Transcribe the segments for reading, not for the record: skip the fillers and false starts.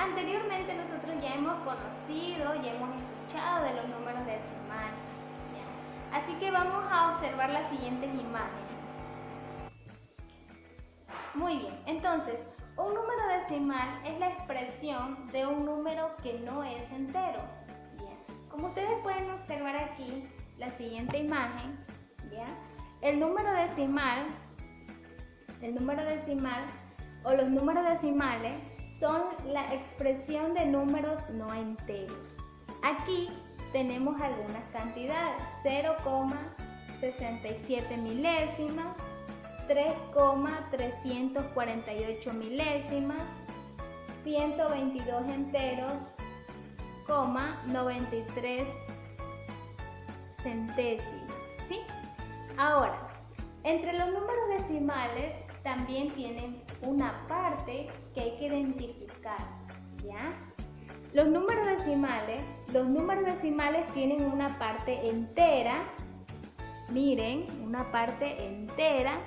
Anteriormente nosotros ya hemos conocido, ya hemos escuchado de los números decimales, ¿ya? Así que vamos a observar las siguientes imágenes. Muy bien, entonces, un número decimal es la expresión de un número que no es entero. Bien. Como ustedes pueden observar aquí, la siguiente imagen, ¿ya? El número decimal o los números decimales son la expresión de números no enteros. Aquí tenemos algunas cantidades: 0,67 milésimas, 3,348 milésimas, 122 enteros, 93 centésimos, ¿sí? Ahora, entre los números decimales también tienen una parte que hay que identificar, ¿ya? Los números decimales tienen una parte entera, miren, una parte entera,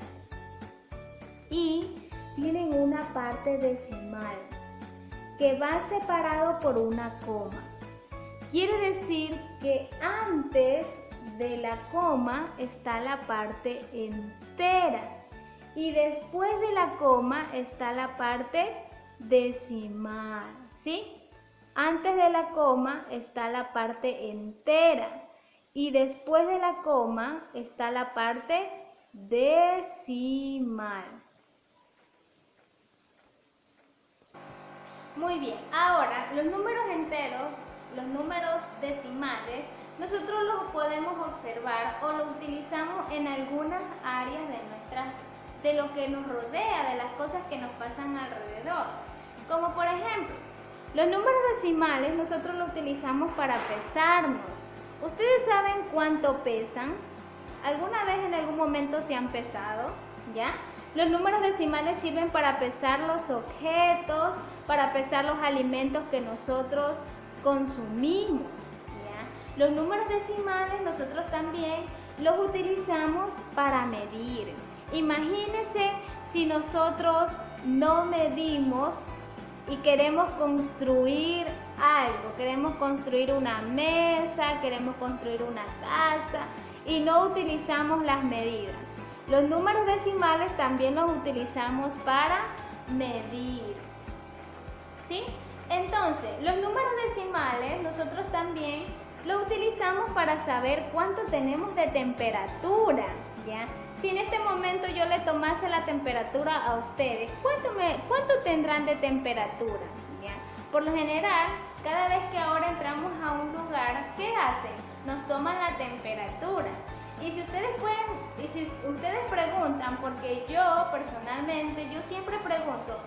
y tienen una parte decimal que va separado por una coma. Quiere decir que antes de la coma está la parte entera y después de la coma está la parte decimal, ¿sí? Antes de la coma está la parte entera y después de la coma está la parte decimal. Muy bien, ahora los números enteros, los números decimales, nosotros los podemos observar o los utilizamos en algunas áreas de lo que nos rodea, de las cosas que nos pasan alrededor. Como por ejemplo, los números decimales nosotros los utilizamos para pesarnos. ¿Ustedes saben cuánto pesan? ¿Alguna vez en algún momento se han pesado? ¿Ya? Los números decimales sirven para pesar los objetos, para pesar los alimentos que nosotros consumimos, ¿ya? Los números decimales nosotros también los utilizamos para medir. Imagínense si nosotros no medimos y queremos construir algo, queremos construir una mesa, queremos construir una casa y no utilizamos las medidas. Los números decimales también los utilizamos para medir, ¿sí? Entonces, los números decimales nosotros también los utilizamos para saber cuánto tenemos de temperatura, ¿ya? Si en este momento yo le tomase la temperatura a ustedes, ¿cuánto tendrán de temperatura? ¿Ya? Por lo general, cada vez que ahora entramos a un lugar, ¿qué hacen? Nos toman la temperatura. Y si ustedes preguntan, porque yo personalmente, yo siempre pregunto,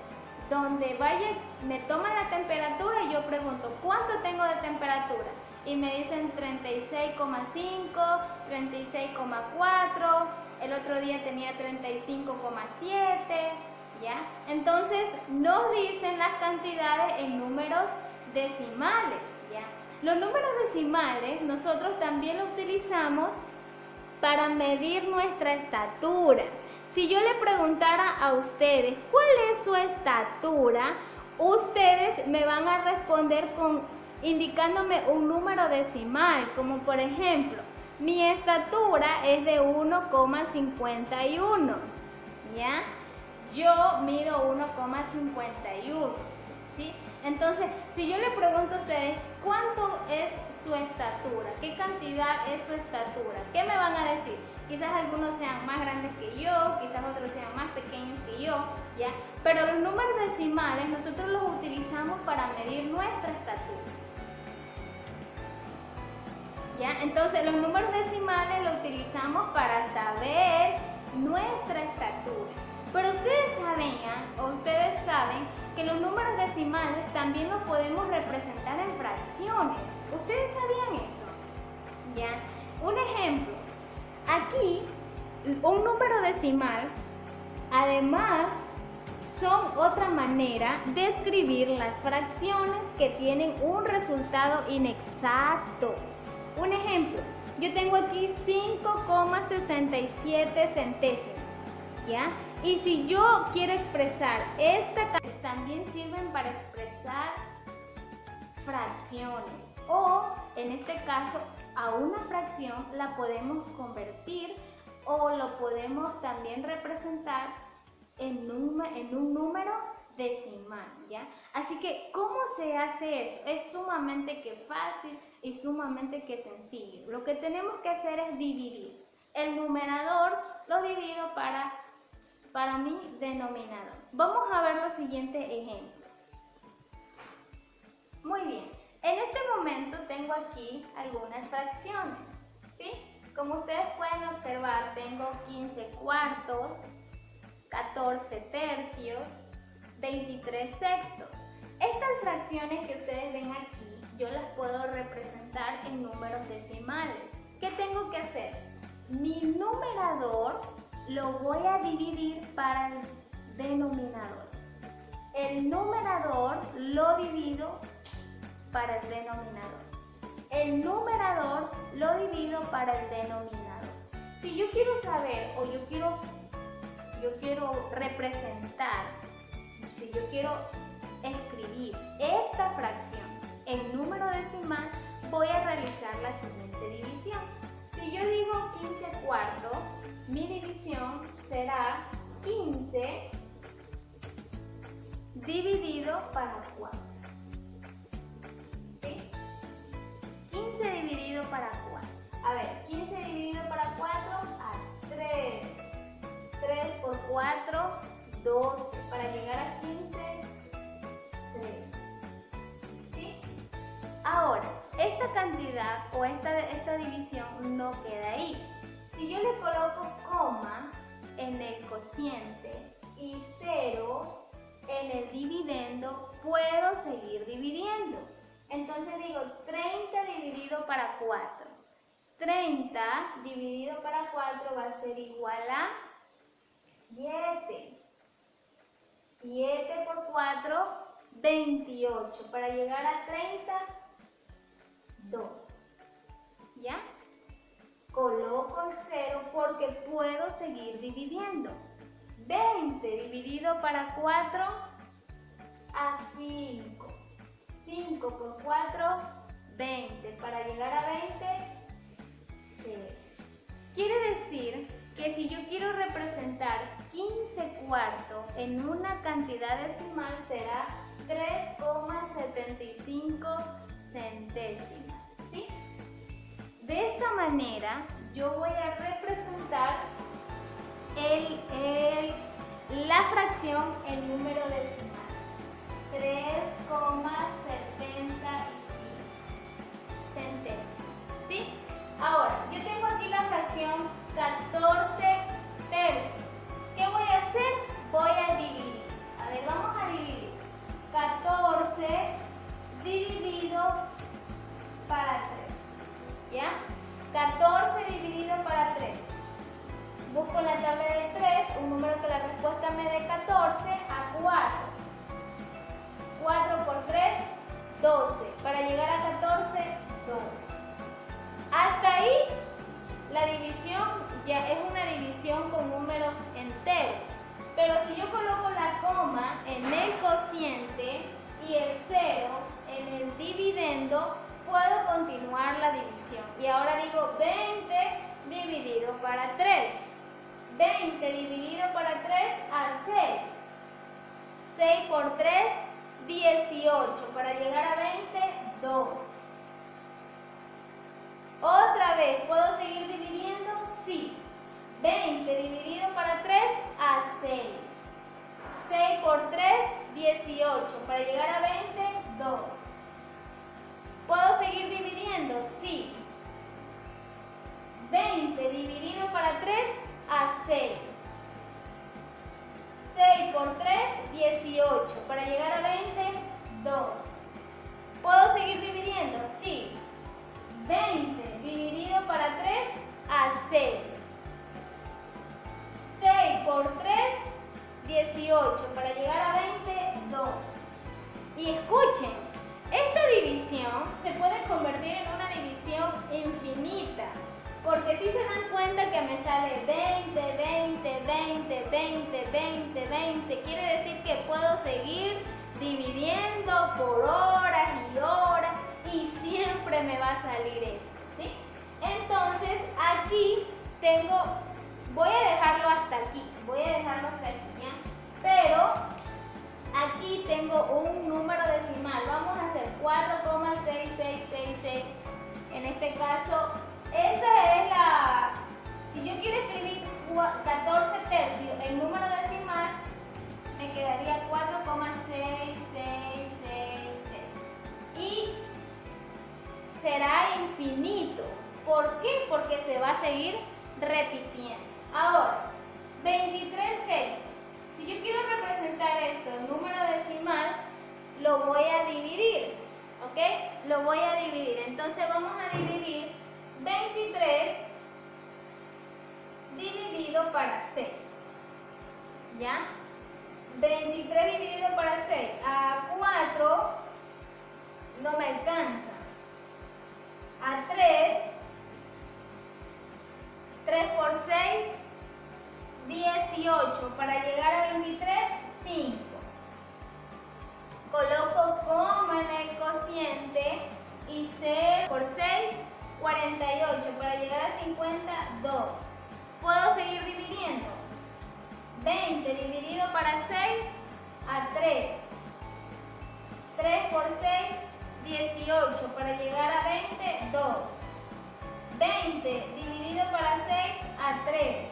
donde vaya, me toman la temperatura y yo pregunto, ¿cuánto tengo de temperatura? Y me dicen 36,5, 36,4, el otro día tenía 35,7, ¿ya? Entonces nos dicen las cantidades en números decimales, ¿ya? Los números decimales nosotros también los utilizamos para medir nuestra estatura. Si yo le preguntara a ustedes cuál es su estatura, ustedes me van a responder indicándome un número decimal, como por ejemplo, mi estatura es de 1,51, ¿ya? Yo mido 1,51, ¿sí? Entonces, si yo le pregunto a ustedes cuánto es su estatura, qué cantidad es su estatura, ¿qué me van a decir? Quizás algunos sean más grandes que yo, quizás otros sean más pequeños que yo, ¿ya? Pero los números decimales nosotros los utilizamos para medir nuestra estatura, ¿ya? Entonces los números decimales los utilizamos para saber nuestra estatura. Pero ustedes saben que los números decimales también los podemos representar en fracciones. ¿Ustedes sabían eso? ¿Ya? Un ejemplo, aquí un número decimal, además, son otra manera de escribir las fracciones que tienen un resultado inexacto. Un ejemplo, yo tengo aquí 5,67 centésimos, ¿ya? Y si yo quiero expresar también sirven para expresar fracciones o en este caso a una fracción la podemos convertir o lo podemos también representar en un número decimal, ¿ya? Así que, ¿cómo se hace eso? Es sumamente que fácil y sumamente que sencillo. Lo que tenemos que hacer es dividir. El numerador lo divido para mi denominador. Vamos a ver los siguientes ejemplos. Muy bien. En este momento tengo aquí algunas fracciones, ¿sí? Como ustedes pueden observar, tengo 15 cuartos, 14 tercios, 23 sextos. Estas fracciones que ustedes ven aquí, yo las puedo representar en números decimales. ¿Qué tengo que hacer? Mi numerador lo voy a dividir para el denominador. El numerador lo divido para el denominador. El numerador lo divido para el denominador. Si yo quiero saber o yo quiero representar, si yo quiero escribir esta fracción en número decimal, voy a realizar la siguiente división. Si yo digo 15 cuartos, mi división será 15 dividido para 4. ¿Sí? 15 dividido para 4. A ver, 15 dividido para 4 a 3. 3 por 4, 12. Para llegar a 15, 3. ¿Sí? Ahora, esta cantidad o esta división no queda ahí. Si yo le coloco coma en el cociente y 0 en el dividendo, puedo seguir dividiendo. Entonces digo 30 dividido para 4. 30 dividido para 4 va a ser igual a 7. 7 por 4, 28. Para llegar a 30, 2. ¿Ya? Coloco el 0 porque puedo seguir dividiendo. 20 dividido para 4 a 5. 5 por 4, 20. Para llegar a 20, 0. Quiere decir que si yo quiero representar 15 cuartos en una cantidad decimal será 3,75 centésimas. ¿Sí? De esta manera yo voy a representar la fracción en número decimal. 3,75 centésimas. ¿Sí? Ahora, yo tengo aquí la fracción 14 tercios. ¿Qué voy a hacer? Voy a dividir. A ver, vamos a dividir. 14 dividido para 3. ¿Ya? 14 dividido para 3. Busco en la tabla de 3 un número que la respuesta me dé 14 a 4. 4 por 3, 12. Para llegar a 14, 2. Hasta ahí la división ya es una división con números enteros. Pero si yo coloco la coma en el cociente y el 0 en el dividendo, puedo continuar la división. Y ahora digo 20 dividido para 3. 20 dividido para 3 a 6. 6 por 3, 18. Para llegar a 20, 2. Otra vez, ¿puedo seguir dividiendo? Sí. 20 dividido para 3 a 6. 6 por 3, 18. Para llegar a 20, 2. ¿Puedo seguir dividiendo? Sí. 20 dividido para 3 a 6. 6 por 3, 18. Para llegar a 20, 2. ¿Puedo seguir dividiendo? Sí. 20 dividido para 3 a 6. 6 por 3, 18. Para llegar a 20, 2. Y escuchen, esta división se puede convertir en una división infinita. Porque si se dan cuenta que me sale 20, 20, 20, 20, 20, 20, quiere decir que puedo seguir dividiendo por horas y horas a salir esto, ¿sí? Entonces aquí voy a dejarlo hasta aquí, ¿ya? Pero aquí tengo un número decimal, vamos a hacer 4,6666. En este caso, si yo quiero escribir 14 tercios en número decimal, me quedaría 4,6666. Y será infinito. ¿Por qué? Porque se va a seguir repitiendo. Ahora, 23 sextos. Si yo quiero representar esto en número decimal, lo voy a dividir, ¿ok? Lo voy a dividir. Entonces vamos a dividir 23 dividido para 6, ¿ya? 23 dividido para 6, a 4 no me alcanza, a 3 por 6, 18, para llegar a 23, 5. Coloco coma en el cociente y 0 por 6, 48, para llegar a 50, 2. Puedo seguir dividiendo. 20 dividido para 6, a 3. 3 por 6, 18, para llegar a 20, 2. 20 dividido para 6, a 3.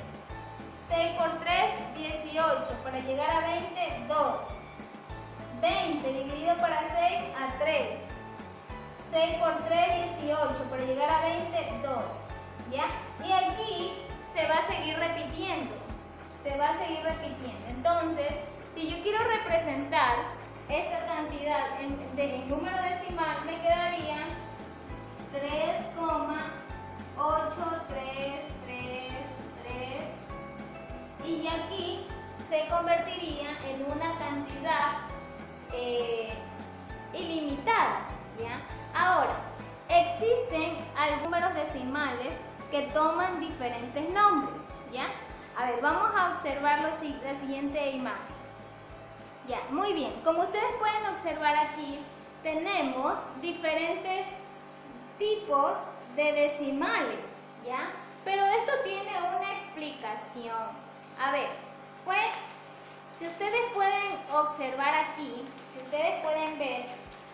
6 por 3, 18, para llegar a 20, 2. 20 dividido para 6, a 3. 6 por 3, 18, para llegar a 20, 2. ¿Ya? Y aquí se va a seguir repitiendo. Entonces, si yo quiero representar esta cantidad en número decimal, me quedaría 3,8333. Y aquí se convertiría en una cantidad ilimitada, ¿ya? Ahora, existen algunos números decimales que toman diferentes nombres, ¿ya? A ver, vamos a observar la siguiente imagen. Ya, muy bien. Como ustedes pueden observar aquí, tenemos diferentes tipos de decimales, ¿ya? Pero esto tiene una explicación. A ver, pues, si ustedes pueden observar aquí, si ustedes pueden ver,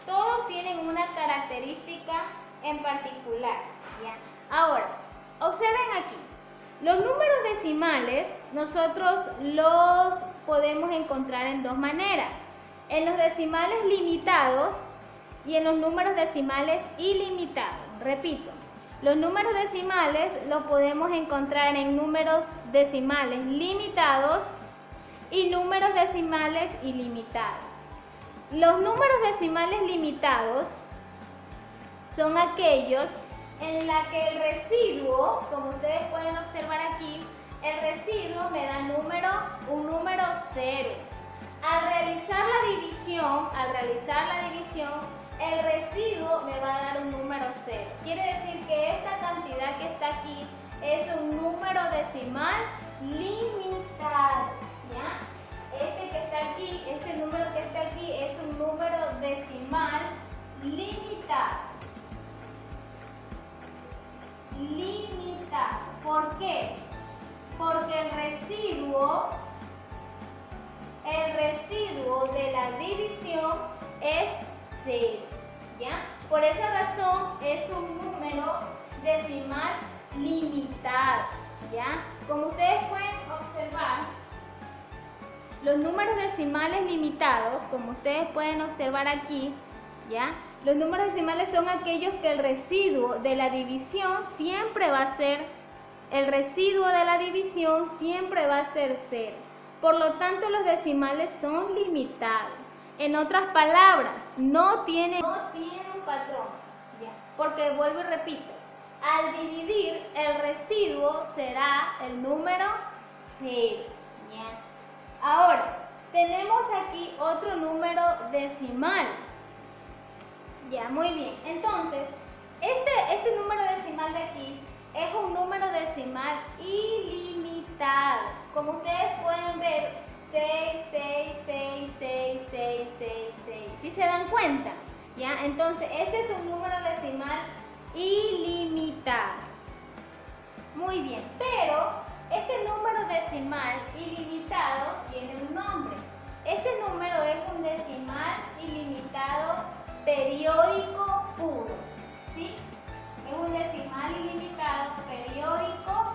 todos tienen una característica en particular, ¿ya? Ahora, observen aquí. Los números decimales nosotros los podemos encontrar en dos maneras. En los decimales limitados y en los números decimales ilimitados. Repito, los números decimales los podemos encontrar en números decimales limitados y números decimales ilimitados. Los números decimales limitados son aquellos en la que el residuo, como ustedes pueden observar aquí, el residuo me da un número 0. Al realizar la división, el residuo me va a dar un número 0. Quiere decir que esta cantidad que está aquí es un número decimal limitado, ¿ya? Este que está aquí, este número que está aquí es un número decimal limitado. ¿Por qué? Porque el residuo de la división es 0, ¿ya? Por esa razón es un número decimal limitado, ¿ya? Como ustedes pueden observar, los números decimales limitados, como ustedes pueden observar aquí, ¿ya? Los números decimales son aquellos que el residuo de la división siempre va a ser 0. Por lo tanto, los decimales son limitados. En otras palabras, no tienen un patrón, ¿ya? Porque vuelvo y repito, al dividir el residuo será el número 0, ¿ya? Ahora, tenemos aquí otro número decimal. Ya, muy bien. Entonces, este número decimal de aquí es un número decimal ilimitado. Como ustedes pueden ver, 6, 6, 6, 6, 6, 6, 6. ¿Sí se dan cuenta? ¿Ya? Entonces, este es un número decimal ilimitado. Muy bien, pero este número decimal ilimitado tiene un nombre. Este número es un decimal ilimitado periódico puro, ¿sí? Es un decimal ilimitado periódico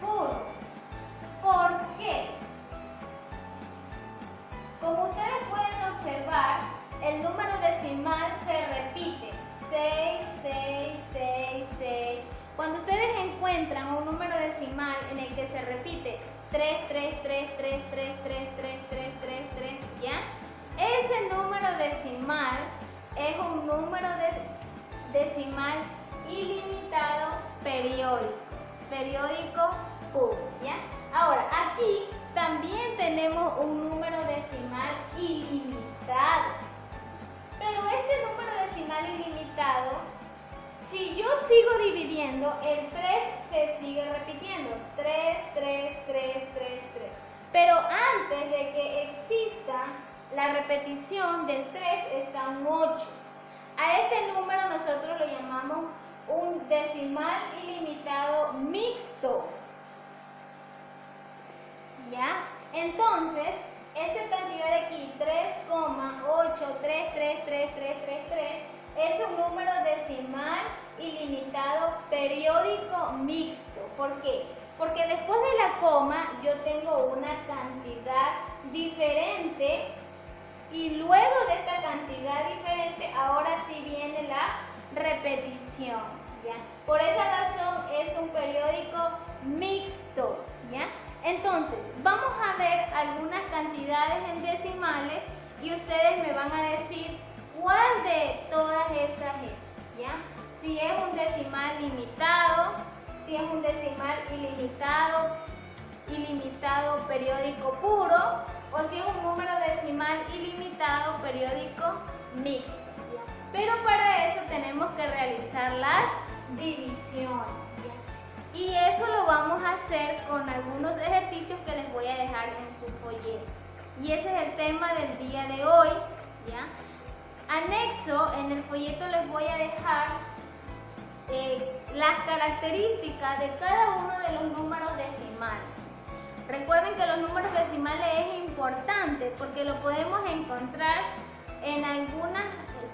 puro. ¿Por qué? Como ustedes pueden observar, el número decimal se repite. 6, 6, 6, 6. Cuando ustedes encuentran un número decimal en el que se repite 3, 3, 3, 3, 3, 3, 3, 3, 3, 3, ¿ya? Ese número decimal es un número decimal ilimitado periódico puro, ¿ya? Ahora, aquí también tenemos un número decimal ilimitado. Pero este número decimal ilimitado, si yo sigo dividiendo, el 3 se sigue repitiendo. 3, 3, 3, 3, 3. Pero antes de que exista la repetición del 3 está un 8. A este número nosotros lo llamamos un decimal ilimitado mixto. ¿Ya? Entonces, esta cantidad de aquí, 3,8333333, es un número decimal ilimitado periódico mixto. ¿Por qué? Porque después de la coma yo tengo una cantidad diferente y luego de esta cantidad diferente ahora sí viene la repetición, ¿ya? Por esa razón es un periódico mixto, ¿ya? Entonces, vamos a ver algunas cantidades en decimales y ustedes me van a decir cuál de todas esas es, ¿ya? Si es un decimal limitado, si es un decimal ilimitado periódico puro, o si es un número decimal ilimitado periódico mixto, ¿ya? Pero para eso tenemos que realizar las divisiones, ¿ya? Y eso lo vamos a hacer con algunos ejercicios que les voy a dejar en su folleto. Y ese es el tema del día de hoy, ¿ya? Anexo, en el folleto les voy a dejar las características de cada uno de los números decimales. Recuerden que los números decimales es importante porque lo podemos encontrar en algunas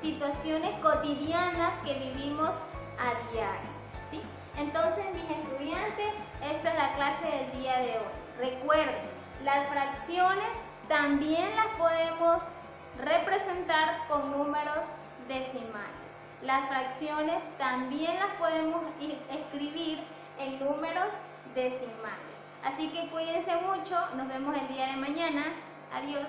situaciones cotidianas que vivimos a diario, ¿sí? Entonces, mis estudiantes, esta es la clase del día de hoy. Recuerden, las fracciones también las podemos representar con números decimales. Las fracciones también las podemos escribir en números decimales. Así que cuídense mucho, nos vemos el día de mañana. Adiós.